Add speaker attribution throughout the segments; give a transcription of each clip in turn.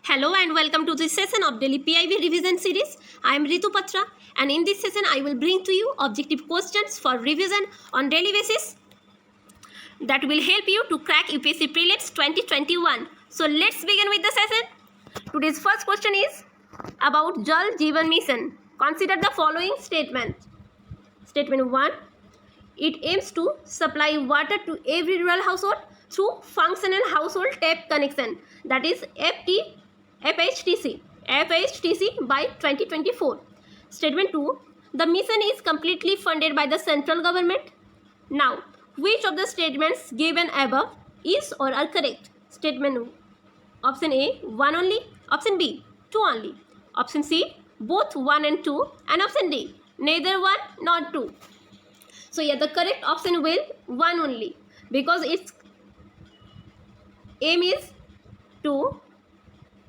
Speaker 1: Hello and welcome to this session of Daily PIB Revision Series. I am Ritu Patra and in this session I will bring to you objective questions for revision on daily basis that will help you to crack UPSC Prelims 2021. So let's begin with the session. Today's first question is about Jal Jeevan Mission. Consider the following statement. Statement 1. It aims to supply water to every rural household through functional household tap connection, that is FHTC by 2024. Statement 2. The mission is completely funded by the central government. Now, which of the statements given above is or are correct? Statement option A, 1 only. Option B, 2 only. Option C, both 1 and 2. And option D, neither 1 nor 2. So yeah, the correct option will 1 only, because its aim is to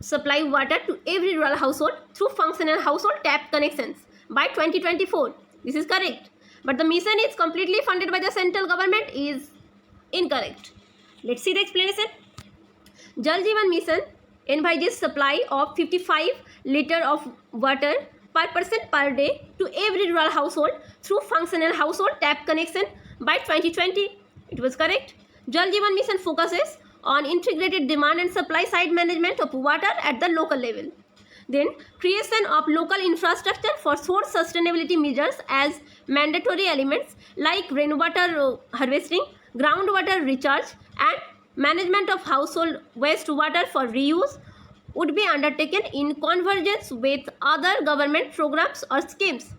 Speaker 1: supply water to every rural household through functional household tap connections by 2024. This is correct. But the mission is completely funded by the central government is incorrect. Let's see the explanation. Jal Jeevan Mission envisages supply of 55 liters of water per person per day to every rural household through functional household tap connection by 2020. It was correct. Jal Jeevan Mission focuses on integrated demand and supply side management of water at the local level. Then, creation of local infrastructure for source sustainability measures as mandatory elements like rainwater harvesting, groundwater recharge and management of household wastewater for reuse would be undertaken in convergence with other government programs or schemes.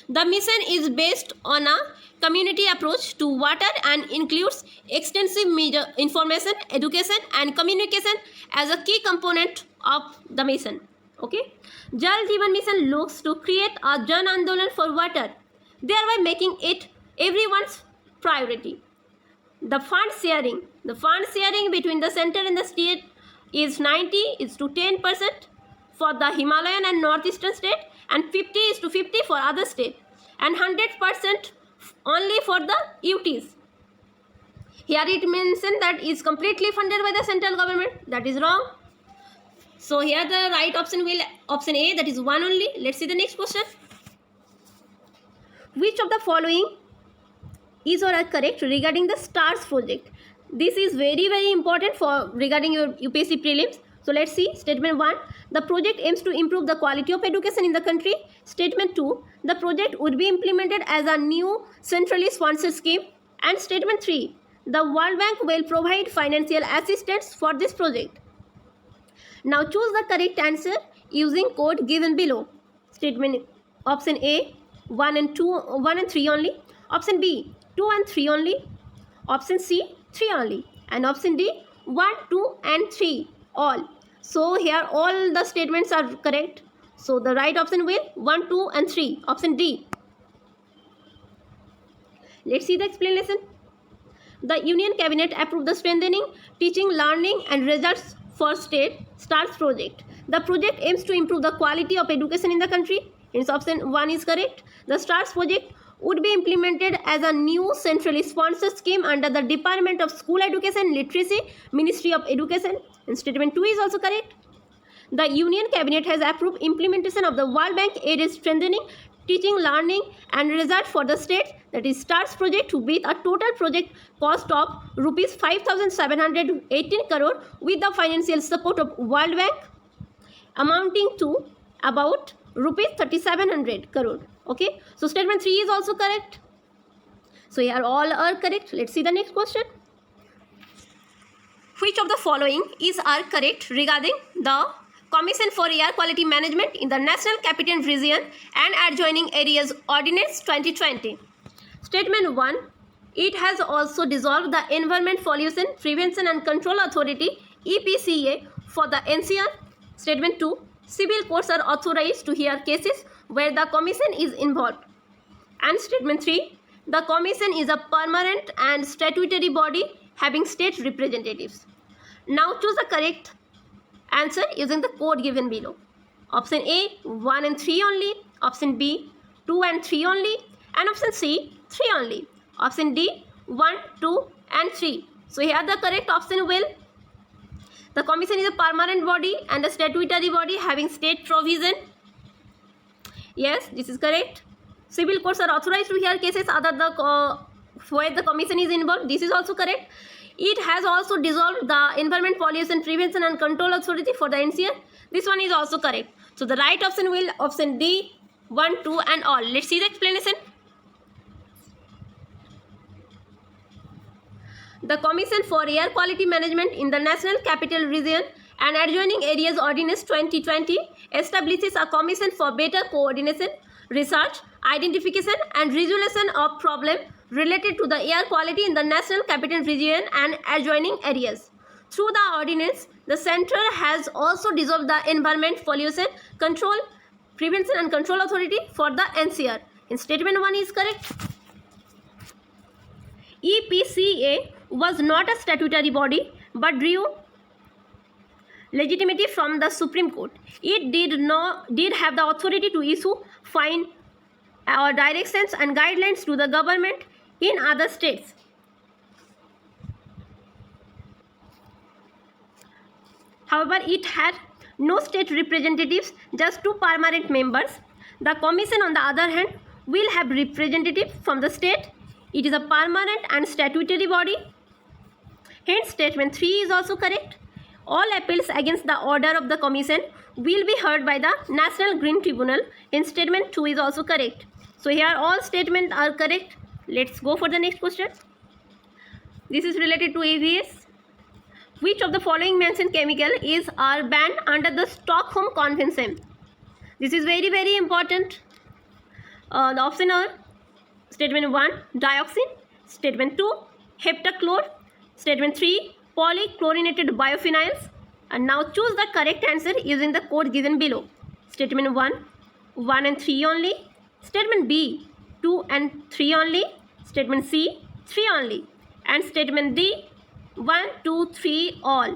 Speaker 1: The mission is based on a community approach to water and includes extensive media information, education and communication as a key component of the mission. Okay, Jal Jeevan Mission looks to create a Jan Andolan for water, thereby making it everyone's priority. The fund sharing between the center and the state is 90:10% for the Himalayan and northeastern state and 50:50 for other state and 100% only for the UTs. Here it mentioned that is completely funded by the central government. That is wrong. So here the right option will option A, that is 1 only. Let's see the next question. Which of the following is or are correct regarding the STARS project? This is very important for regarding your UPSC prelims. So let's see. Statement 1. The project aims to improve the quality of education in the country. Statement 2. The project would be implemented as a new centrally sponsored scheme. And statement 3. The World Bank will provide financial assistance for this project. Now choose the correct answer using code given below. Statement option A, 1 and 3 only. Option B, 2 and 3 only. Option C, 3 only. And option D, 1, 2 and 3 all. So here all the statements are correct. So the right option will 1, 2 and 3. Option D. Let's see the explanation. The Union Cabinet approved the strengthening, teaching, learning and results for state STARS project. The project aims to improve the quality of education in the country. Hence option 1 is correct. The STARS project would be implemented as a new centrally sponsored scheme under the Department of School Education Literacy, Ministry of Education. And statement 2 is also correct. The Union Cabinet has approved implementation of the World Bank aided strengthening, teaching, learning and result for the state, that is STARS project, with a total project cost of rupees 5,718 crore with the financial support of World Bank amounting to about rupees 3,700 crore. Okay, so statement 3 is also correct. So here all are correct. Let's see the next question. Which of the following is are correct regarding the Commission for Air Quality Management in the National Capital Region and Adjoining Areas Ordinance 2020? Statement 1. It has also dissolved the Environment Pollution Prevention and Control Authority EPCA for the NCR. Statement 2. Civil courts are authorized to hear cases where the Commission is involved. And statement 3. The Commission is a permanent and statutory body having state representatives. Now choose the correct answer using the code given below. Option A, 1 and 3 only. Option B, 2 and 3 only. And option C, 3 only. Option D, 1, 2 and 3. So here the correct option will The commission is a permanent body and a statutory body having state provision. Yes, this is correct. Civil courts are authorized to hear cases other the where the commission is involved. This is also correct. It has also dissolved the Environment Pollution Prevention and Control Authority for the NCR. This one is also correct. So the right option will option D, 1, 2 and all. Let's see the explanation. The Commission for Air Quality Management in the National Capital Region and Adjoining Areas Ordinance 2020 establishes a commission for better coordination, research, identification and resolution of problems related to the air quality in the National Capital Region and adjoining areas. Through the ordinance, the Centre has also dissolved the Environment Pollution Control, Prevention and Control Authority for the NCR. In statement 1 is correct. EPCA was not a statutory body but drew legitimacy from the Supreme Court. It did have the authority to issue fine or directions and guidelines to the government in other states. However, it had no state representatives, just 2 permanent members. The commission, on the other hand, will have representatives from the state. It is a permanent and statutory body. Hence, statement 3 is also correct. All appeals against the order of the commission will be heard by the National Green Tribunal. In statement 2 is also correct. So here all statements are correct. Let's go for the next question. This is related to AVS. Which of the following mentioned chemical is banned under the Stockholm Convention? This is very, very important. The option are statement 1, dioxin, statement 2, heptachlor, statement 3, polychlorinated biophenyls. And now choose the correct answer using the code given below. Statement 1, 1 and 3 only. Statement B, 2 and 3 only. Statement C, 3 only. And statement D, 1, 2, 3 all.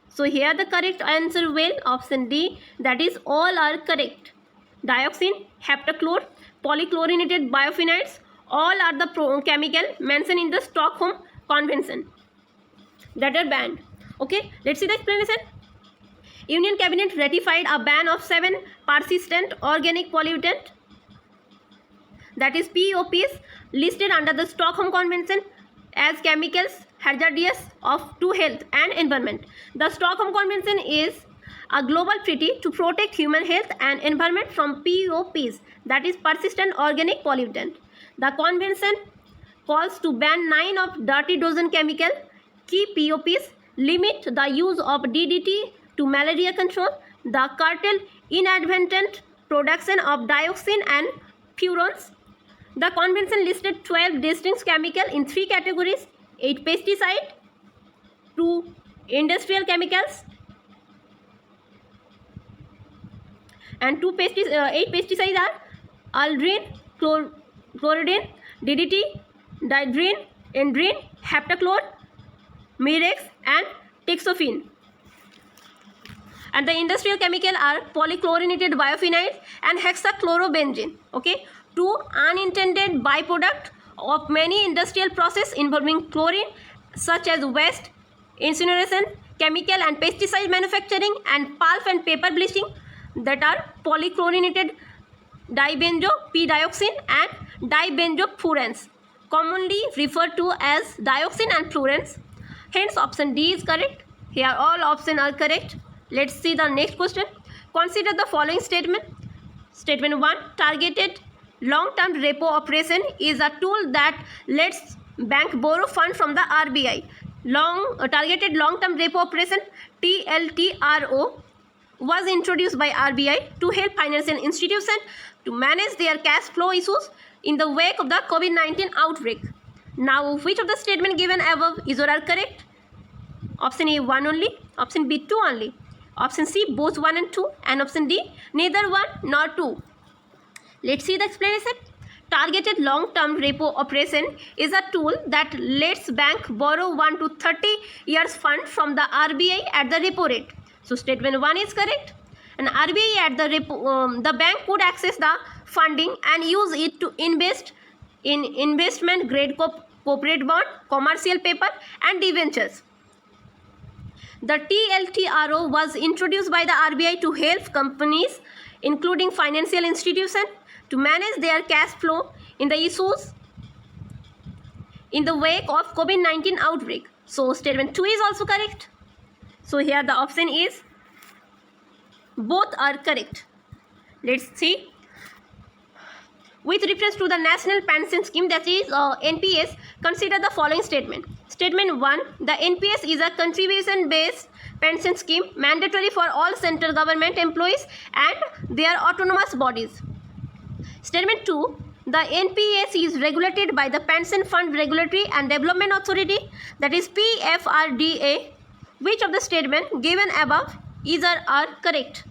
Speaker 1: So here the correct answer will option D, that is all are correct. Dioxin, heptachlor, polychlorinated biophenyls, all are the chemical mentioned in the Stockholm Convention that are banned. Okay, let's see the explanation. Union Cabinet ratified a ban of 7 persistent organic pollutant, that is POPs, listed under the Stockholm Convention as chemicals hazardous to health and environment. The Stockholm Convention is a global treaty to protect human health and environment from POPs, that is persistent organic pollutant. The convention calls to ban 9 of dirty dozen chemical. Key POPs limit the use of DDT to malaria control, the curtail inadvertent production of dioxin and furans. The convention listed 12 distinct chemicals in 3 categories: 8 pesticide, 2 industrial chemicals, and 8 pesticides are aldrin, chloridine, DDT, didrin, endrin, heptachlor, mirex and texophene. And the industrial chemical are polychlorinated biophenyls and hexachlorobenzene. Okay, 2 unintended byproduct of many industrial process involving chlorine, such as waste, incineration, chemical and pesticide manufacturing, and pulp and paper bleaching, that are polychlorinated dibenzo P-dioxin and dibenzofurans, commonly referred to as dioxin and furans. Hence option D is correct. Here all options are correct. Let's see the next question. Consider the following statement. Statement 1, targeted long-term repo operation is a tool that lets bank borrow fund from the RBI. Targeted long-term repo operation, TLTRO, was introduced by RBI to help financial institutions to manage their cash flow issues in the wake of the COVID-19 outbreak. Now, which of the statement given above is or are correct? Option A, 1 only. Option B, 2 only. Option C, both 1 and 2. And option D, neither 1 nor 2. Let's see the explanation. Targeted long-term repo operation is a tool that lets bank borrow 1 to 30 years fund from the RBI at the repo rate. So statement 1 is correct. And RBI at the bank could access the funding and use it to invest in investment grade corporate bond, commercial paper and debentures. The TLTRO was introduced by the RBI to help companies, including financial institutions, to manage their cash flow in the issues in the wake of COVID-19 outbreak. So statement 2 is also correct. So here the option is both are correct. Let's see. With reference to the National Pension Scheme, that is NPS, consider the following statement. Statement 1. The NPS is a contribution-based pension scheme mandatory for all central government employees and their autonomous bodies. Statement 2. The NPS is regulated by the Pension Fund Regulatory and Development Authority, that is PFRDA. Which of the statement given above either are correct?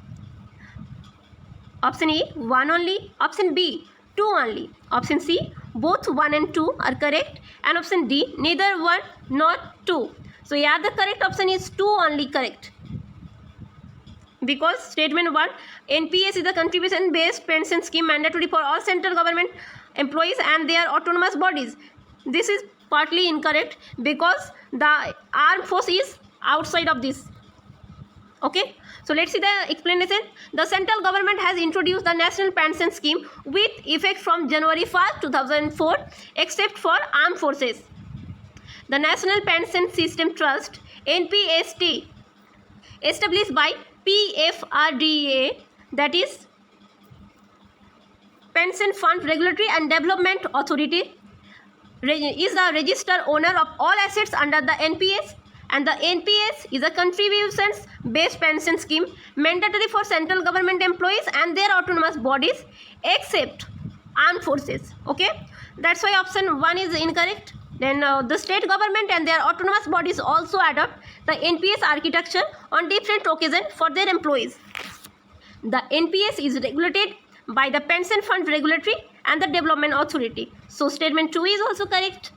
Speaker 1: Option A, 1 only. Option B, 2 only. Option C, both 1 and 2 are correct. And option D, neither 1 nor 2. So here the correct option is 2 only correct. Because statement 1, NPS is a contribution based pension scheme mandatory for all central government employees and their autonomous bodies. This is partly incorrect because the armed force is outside of this. Okay, so let's see the explanation. The central government has introduced the National Pension Scheme with effect from January 1st, 2004, except for armed forces. The National Pension System Trust, NPST, established by PFRDA, that is Pension Fund Regulatory and Development Authority, is the registered owner of all assets under the NPS, and the NPS is a contributions based pension scheme mandatory for central government employees and their autonomous bodies except armed forces. Okay, that's why option 1 is incorrect. Then the state government and their autonomous bodies also adopt the NPS architecture on different occasions for their employees. The NPS is regulated by the Pension Fund Regulatory and the Development Authority. So statement 2 is also correct.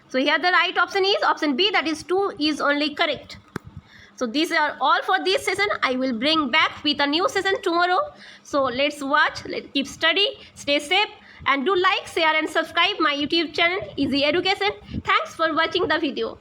Speaker 1: So here the right option is option B, that is 2 is only correct. So these are all for this session. I will bring back with a new session tomorrow. So let's watch, let's keep study, stay safe, and do like, share and subscribe my YouTube channel Easy Education. Thanks for watching the video.